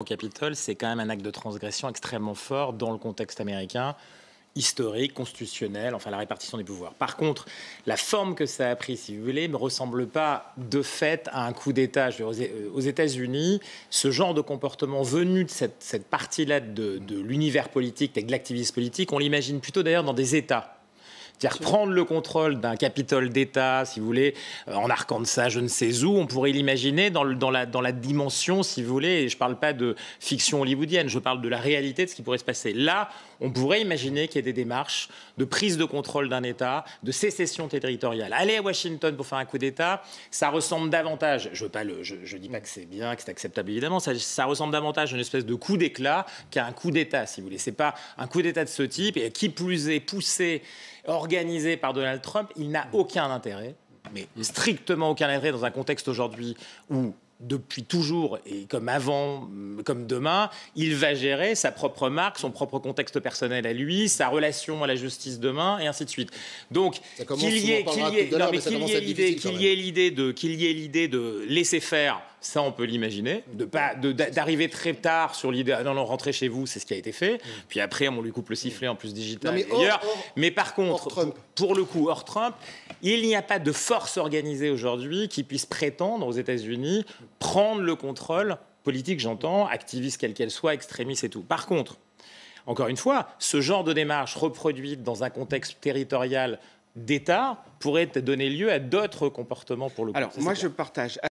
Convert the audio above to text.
Au Capitole, c'est quand même un acte de transgression extrêmement fort dans le contexte américain, historique, constitutionnel, enfin la répartition des pouvoirs. Par contre, la forme que ça a pris, si vous voulez, ne me ressemble pas de fait à un coup d'État. Aux États-Unis, ce genre de comportement venu de cette partie-là de l'univers politique et de l'activisme politique, on l'imagine plutôt d'ailleurs dans des États. C'est-à-dire prendre le contrôle d'un Capitole d'État, si vous voulez, en Arkansas, je ne sais où, on pourrait l'imaginer dans la dimension, si vous voulez, et je ne parle pas de fiction hollywoodienne, je parle de la réalité de ce qui pourrait se passer. Là, on pourrait imaginer qu'il y ait des démarches de prise de contrôle d'un État, de sécession territoriale. Aller à Washington pour faire un coup d'État, ça ressemble davantage, je ne dis pas que c'est bien, que c'est acceptable évidemment, ça ressemble davantage à une espèce de coup d'éclat qu'à un coup d'État, si vous voulez. Ce n'est pas un coup d'État de ce type, et qui plus est poussé, organisé par Donald Trump, il n'a aucun intérêt, mais strictement aucun intérêt dans un contexte aujourd'hui où, depuis toujours et comme avant, comme demain, il va gérer sa propre marque, son propre contexte personnel à lui, sa relation à la justice demain, et ainsi de suite. Donc, qu'il y ait l'idée de laisser faire, ça, on peut l'imaginer. D'arriver très tard sur l'idée « non, rentrez chez vous », c'est ce qui a été fait. Puis après, on lui coupe le sifflet en plus digital d'ailleurs. Mais par contre, pour le coup, hors Trump, il n'y a pas de force organisée aujourd'hui qui puisse prétendre aux États-Unis prendre le contrôle politique, j'entends, activiste quelle qu'elle soit, extrémiste et tout. Par contre, encore une fois, ce genre de démarche reproduite dans un contexte territorial d'État pourrait donner lieu à d'autres comportements pour le coup. Alors, moi, je partage